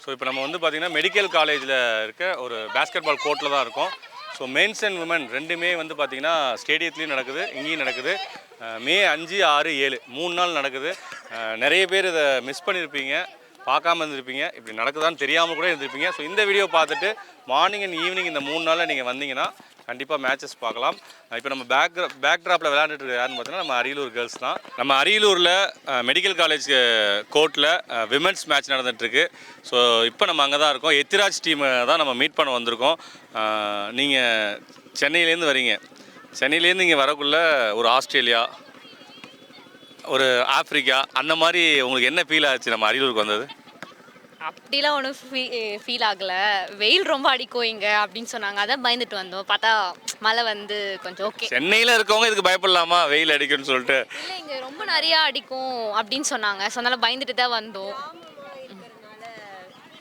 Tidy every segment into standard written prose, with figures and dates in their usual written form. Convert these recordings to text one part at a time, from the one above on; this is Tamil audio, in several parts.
ஸோ இப்போ நம்ம வந்து பார்த்திங்கன்னா மெடிக்கல் காலேஜில் இருக்க ஒரு பேஸ்கெட் பால் கோர்ட்டில் தான் இருக்கோம். ஸோ மென்ஸ் அண்ட் விமன் ரெண்டுமே வந்து பார்த்திங்கன்னா ஸ்டேடியத்துலேயும் நடக்குது, இங்கேயும் நடக்குது. மே 5, 6, 7 3 நாள் நடக்குது. நிறைய பேர் இதை மிஸ் பண்ணியிருப்பீங்க, பார்க்காம இருந்திருப்பீங்க, இப்படி நடக்குதான்னு தெரியாமல் கூட இருந்திருப்பீங்க. ஸோ இந்த வீடியோ பார்த்துட்டு மார்னிங் அண்ட் ஈவினிங் இந்த 3 நாளில் நீங்கள் வந்தீங்கன்னா கண்டிப்பாக மேட்சஸ் பார்க்கலாம். இப்போ நம்ம பேக் ட்ராப்பில் விளையாண்டுட்டு இருக்க யாருன்னு பார்த்தீங்கன்னா நம்ம அரியலூர் கேர்ள்ஸ் தான். நம்ம அரியலூரில் மெடிக்கல் காலேஜ் கோர்ட்டில் விமென்ஸ் மேட்ச் நடந்துகிட்ருக்கு. ஸோ இப்போ நம்ம அங்கே தான் இருக்கோம். எத்திராஜ் டீமை தான் நம்ம மீட் பண்ண வந்திருக்கோம். நீங்கள் சென்னையிலேருந்து வரீங்க. சென்னையிலேருந்து இங்கே வரக்குள்ள ஒரு ஆஸ்திரேலியா, ஒரு ஆப்ரிக்கா, அந்த மாதிரி உங்களுக்கு என்ன ஃபீல் ஆச்சு நம்ம அரியலூருக்கு வந்தது? அப்படிலாம் ஒன்றும் ஃபீல் ஆகலை. வெயில் ரொம்ப அடிக்கும் இங்கே அப்படின்னு சொன்னாங்க, அதான் பயந்துட்டு வந்தோம். பார்த்தா மழை வந்து கொஞ்சம் ஓகே. சென்னையில் இருக்கவங்க இதுக்கு பயப்படலாமா வெயில் அடிக்கும்னு சொல்லிட்டு? இல்லை, இங்கே ரொம்ப நிறையா அடிக்கும் அப்படின்னு சொன்னாங்க. ஸோ அதனால் பயந்துட்டு தான் வந்தோம்.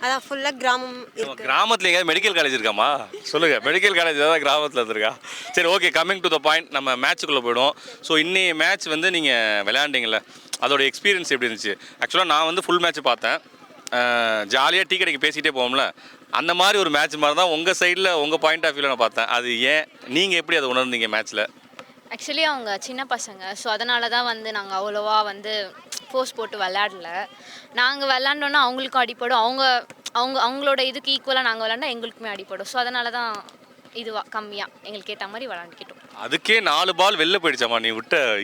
அதான் ஃபுல்லாக கிராமம் இருக்கு. கிராமத்தில் எங்கேயாவது மெடிக்கல் காலேஜ் இருக்காமா? சொல்லுங்கள். மெடிக்கல் காலேஜ் தான் கிராமத்தில் இருந்திருக்கா? சரி, okay, coming to the point, நம்ம மேட்ச்சுக்குள்ளே போய்டும். ஸோ இன்னைய மேட்ச் வந்து நீங்கள் விளையாண்டிங்கள, அதோட எக்ஸ்பீரியன்ஸ் எப்படி இருந்துச்சு? ஆக்சுவலாக நான் வந்து ஃபுல் மேட்ச் பார்த்தேன். ஜாலியாக டீ கடைக்கு பேசிகிட்டே போவோம்ல, அந்த மாதிரி ஒரு மேட்ச் மாதிரி தான் உங்கள் சைடில் உங்கள் பாயிண்ட் ஆஃப் வியூவில் நான் பார்த்தேன். அது ஏன், நீங்கள் எப்படி அதை உணர்ந்தீங்க மேட்ச்சில்? ஆக்சுவலி அவங்க சின்ன பசங்க, ஸோ அதனால தான் வந்து நாங்கள் அவ்வளோவா வந்து ஃபோர்ஸ் போட்டு விளையாடல. நாங்கள் விளாண்டோன்னா அவங்களுக்கும் அடிப்படும், அவங்களோட இதுக்கு ஈக்குவலாக நாங்கள் விளாண்டா எங்களுக்குமே அடிப்படும். ஸோ அதனால தான் இதுவாக கம்மியாக எங்களுக்கு ஏற்ற மாதிரி விளாண்டுக்கிட்டோம். அதுக்கே 4 பால் வெளில போயிடுச்சாம்மா? நீ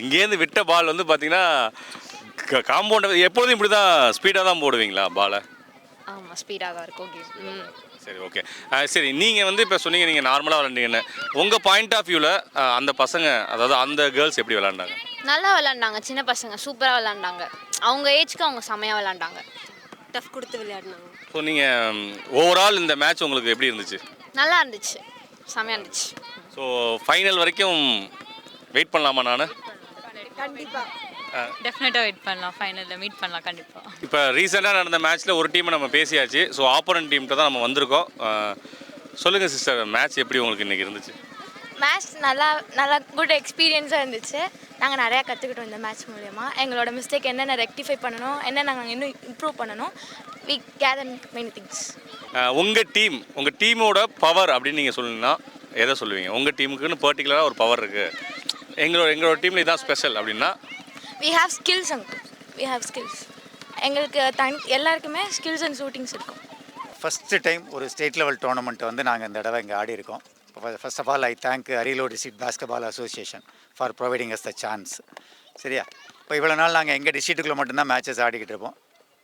இங்கேருந்து விட்ட பால் வந்து பார்த்தீங்கன்னா காம்பவுண்ட் எப்பொழுதும் இப்படி தான் ஸ்பீடாக தான் போடுவீங்களா பாலை? ஆமாம், ஸ்பீடாக தான் இருக்கும் கேம். சரி, ஓகே. சரி, நீங்கள் வந்து இப்போ சொன்னீங்க நீங்கள் நார்மலாக விளாண்டீங்கன்னு. உங்கள் பாயிண்ட் ஆஃப் வியூவில் அந்த பசங்க, அதாவது அந்த கேர்ள்ஸ் எப்படி விளாண்டாங்க? நல்லா விளாண்டாங்க. சின்ன பசங்க சூப்பராக விளாண்டாங்க. அவங்க ஏஜ்க்கு அவங்க செமையாக விளாண்டாங்க. டஃப் கொடுத்து விளையாடினாங்க. ஸோ நீங்கள் ஓவரால் இந்த மேட்ச் உங்களுக்கு எப்படி இருந்துச்சு? நல்லா இருந்துச்சு, செமையாக இருந்துச்சு. ஸோ ஃபைனல் வரைக்கும் வெயிட் பண்ணலாமா? நான் கண்டிப்பாக டெஃபினட்டாக வெயிட் பண்ணலாம், ஃபைனலில் மீட் பண்ணலாம் கண்டிப்பாக. இப்போ ரீசெண்டாக நடந்த மேட்ச்சில் ஒரு டீமை நம்ம பேசியாச்சு. ஸோ ஆப்போனன்ட் டீம்கிட்ட தான் நம்ம வந்திருக்கோம். சொல்லுங்கள் சிஸ்டர், மேட்ச் எப்படி உங்களுக்கு இன்றைக்கி இருந்துச்சு? மேட்ச் நல்லா குட் எக்ஸ்பீரியன்ஸாக இருந்துச்சு. நாங்கள் நிறையா கற்றுக்கிட்டோம் இந்த மேட்ச் மூலயமா. எங்களோட மிஸ்டேக் என்னென்ன ரெக்டிஃபை பண்ணணும், என்ன நாங்கள் இன்னும் இம்ப்ரூவ் பண்ணணும். We gather many things. உங்கள் டீமோட பவர் அப்படின்னு நீங்கள் சொல்லணும்னா எதை சொல்லுவீங்க? உங்கள் டீமுக்குன்னு பர்டிகுலராக ஒரு பவர் இருக்குது, எங்களோட டீமில் இதான் ஸ்பெஷல் அப்படின்னா? We have skills skills. எங்களுக்கு எல்லாருக்குமே ஸ்கில்ஸ் அண்ட் ஷூட்டிங்ஸ் இருக்கும். ஃபஸ்ட்டு டைம் ஒரு ஸ்டேட் லெவல் டோர்னமெண்ட் வந்து நாங்கள் இந்த தடவை இங்கே ஆடி இருக்கோம். First of all I thank Ariyalur district basketball association for providing us the chance. சரியா? இப்போ இவ்வளோ நாள் நாங்கள் எங்கள் டிஸ்ட்ரிக்ட்டுக்குள்ளே மட்டும்தான் மேட்சஸ் ஆடிக்கிட்டு இருப்போம்.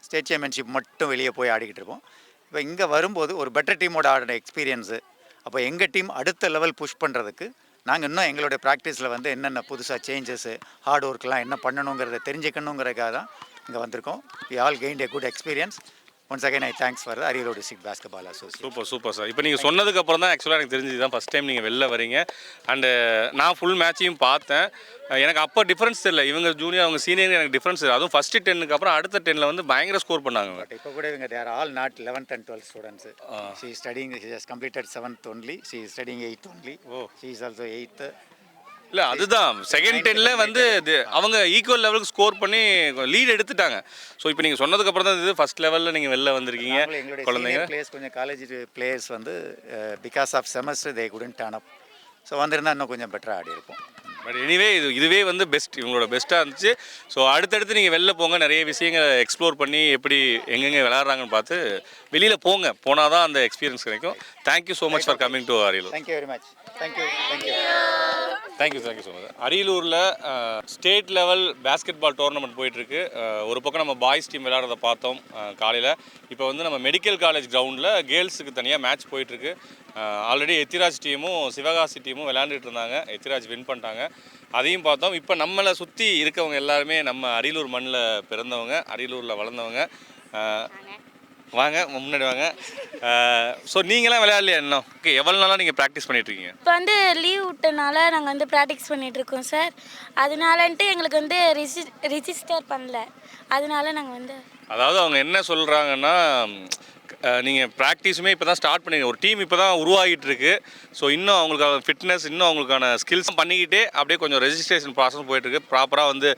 ஸ்டேட் சாம்பியன்ஷிப் மட்டும் வெளியே போய் ஆடிக்கிட்டு இருப்போம். இப்போ இங்கே வரும்போது ஒரு பெட்டர் டீமோட ஆடின எக்ஸ்பீரியன்ஸு, அப்போ எங்கள் டீம் அடுத்த லெவல் புஷ் பண்ணுறதுக்கு நாங்கள் இன்னும் எங்களுடைய ப்ராக்டிஸில் வந்து என்னென்ன புதுசாக சேஞ்சஸ்ஸு, ஹார்ட் ஒர்க்லாம் என்ன பண்ணணுங்கிறத தெரிஞ்சுக்கணுங்கிறதுக்காக தான் இங்கே வந்திருக்கோம். We all gained a good experience. Once again I thanks for Ariyalur district basketball association. Super sir. இப்போ நீங்கள் சொன்னதுக்கப்புறம் தான் ஆக்சுவலாக எனக்கு தெரிஞ்சது தான் ஃபஸ்ட் டைம் நீங்கள் வெளில வரீங்க. அண்டு நான் ஃபுல் மேட்சையும் பார்த்தேன். எனக்கு அப்போ டிஃப்ரென்ஸ் தெரியல, இவங்க ஜூனியர் அவங்க சீனியர் எனக்கு டிஃப்ரென்ஸ் இல்லை. அதுவும் ஃபஸ்ட்டு 10க்கு அப்புறம் அடுத்த 10ல் வந்து பயங்கர ஸ்கோர் பண்ணாங்க. பட் இப்போ கூட இவங்க they're all not 11th and 12th students. She studying, she has completed 7th only. She is studying 8th only. She is also 8th. இல்லை, அதுதான் செகண்ட் 10ல் வந்து அவங்க ஈக்குவல் லெவலுக்கு ஸ்கோர் பண்ணி லீட் எடுத்துட்டாங்க. ஸோ இப்போ நீங்கள் சொன்னதுக்கப்புறம் தான் இது ஃபஸ்ட் லெவலில் நீங்கள் வெளில வந்திருக்கீங்க. குழந்தைங்க பிளேயர்ஸ் கொஞ்சம் காலேஜ் பிளேயர்ஸ் வந்து because of semester they couldn't turn up. So வந்திருந்தால் இன்னும் கொஞ்சம் பெட்டராக ஆடி இருப்போம். பட் எனிவே இதுவே வந்து பெஸ்ட், இவங்களோட பெஸ்ட்டாக இருந்துச்சு. ஸோ அடுத்தடுத்து நீங்கள் வெளில போங்க, நிறைய விஷயங்களை எக்ஸ்ப்ளோர் பண்ணி எப்படி எங்கெங்கே விளையாடுறாங்கன்னு பார்த்து வெளியில் போனால் தான் அந்த எக்ஸ்பீரியன்ஸ் கிடைக்கும். Thank you so much for coming to Ariyalur. Thank you very much. Thank you so much. அரியலூரில் state level basketball tournament போயிட்டுருக்கு. ஒரு பக்கம் நம்ம பாய்ஸ் டீம் விளையாடுறத பார்த்தோம் காலையில். இப்போ வந்து நம்ம மெடிக்கல் காலேஜ் கிரவுண்டில் கேர்ள்ஸுக்கு தனியாக மேட்ச் போயிட்டுருக்கு. ஆல்ரெடி எத்திராஜ் டீமும் சிவகாசி டீமும் விளையாண்டுட்டு இருந்தாங்க. எத்திராஜ் வின் பண்ணிட்டாங்க, அதையும் பார்த்தோம். இப்போ நம்மளை சுற்றி இருக்கவங்க எல்லாருமே நம்ம அரியலூர் மண்ணில் பிறந்தவங்க, அரியலூரில் வளர்ந்தவங்க. வாங்க முன்னாடி வாங்க. ஸோ நீங்களாம் விளையாடலையா இன்னும்? ஓகே, எவ்வளோ நாளாக நீங்கள் ப்ராக்டிஸ் பண்ணிகிட்ருக்கீங்க? இப்போ வந்து லீவ் விட்டனால நாங்கள் வந்து ப்ராக்டிஸ் பண்ணிகிட்ருக்கோம் சார். அதனாலன்ட்டு எங்களுக்கு வந்து ரிஜிஸ்டர் பண்ணல, அதனால நாங்கள் வந்து அதாவது அவங்க என்ன சொல்கிறாங்கன்னா, நீங்கள் ப்ராக்டிஸுமே இப்போ தான் ஸ்டார்ட் பண்ணி ஒரு டீம் இப்போ தான் உருவாகிட்டு இருக்கு. ஸோ இன்னும் அவங்களுக்கான ஃபிட்னஸ், இன்னும் அவங்களுக்கான ஸ்கில்ஸ் பண்ணிக்கிட்டே அப்படியே கொஞ்சம் ரெஜிஸ்ட்ரேஷன் ப்ராசஸ் போயிட்டுருக்கு. ப்ராப்பராக வந்து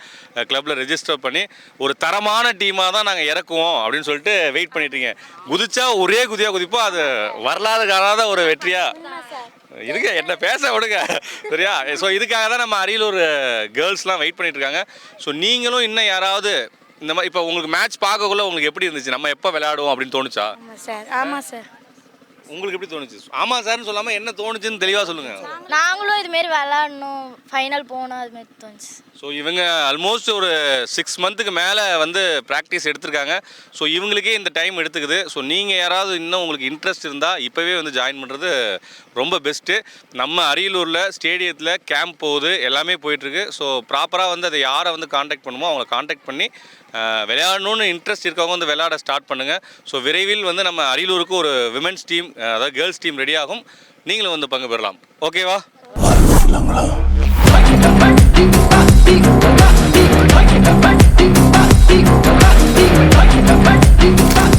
கிளப்பில் ரெஜிஸ்டர் பண்ணி ஒரு தரமான டீமாக தான் நாங்கள் இறக்குவோம் அப்படின்னு சொல்லிட்டு வெயிட் பண்ணிட்டுருங்க. குதிச்சா ஒரே குதியாக குதிப்போம். அது வரலாறு காணாத ஒரு வெற்றியாக இருக்க என்ன பேச விடுங்க சரியா. ஸோ இதுக்காக தான் நம்ம அரியலூர் கேர்ள்ஸ்லாம் வெயிட் பண்ணிட்டு இருக்காங்க. ஸோ நீங்களும் இன்னும் யாராவது இந்த மாதிரி இப்போ உங்களுக்கு மேட்ச் பார்க்கக்குள்ள உங்களுக்கு எப்படி இருந்துச்சு, நம்ம எப்போ விளையாடுவோம் அப்படின்னு தோணுச்சா? ஆமாம் சார். ஆமாம் சார். உங்களுக்கு எப்படி தோணுச்சு? ஆமாம் சார்னு சொல்லாமல் என்ன தோணுச்சுன்னு தெளிவாக சொல்லுங்கள். நாங்களும் இதுமாரி விளாடணும், ஃபைனல் போகணும், அதுமாரி தோணுச்சு. ஸோ இவங்க ஆல்மோஸ்ட் ஒரு 6 மந்த்துக்கு மேலே வந்து ப்ராக்டிஸ் எடுத்திருக்காங்க. ஸோ இவங்களுக்கே இந்த டைம் எடுத்துக்குது. ஸோ நீங்கள் யாராவது இன்னும் உங்களுக்கு இன்ட்ரெஸ்ட் இருந்தால் இப்போவே வந்து ஜாயின் பண்ணுறது ரொம்ப பெஸ்ட்டு. நம்ம அரியலூரில் ஸ்டேடியத்தில் கேம்ப் போகுது, எல்லாமே போயிட்டுருக்கு. ஸோ ப்ராப்பராக வந்து அதை யாரை வந்து காண்டாக்ட் பண்ணுமோ அவங்கள காண்டாக்ட் பண்ணி விளையாடணுன்னு இன்ட்ரெஸ்ட் இருக்கவங்க வந்து விளையாட ஸ்டார்ட் பண்ணுங்கள். ஸோ விரைவில் வந்து நம்ம அரியலூருக்கு ஒரு விமென்ஸ் டீம், அதாவது கேர்ள்ஸ் டீம் ரெடி ஆகும். நீங்களும் வந்து பங்கு பெறலாம். ஓகேவா?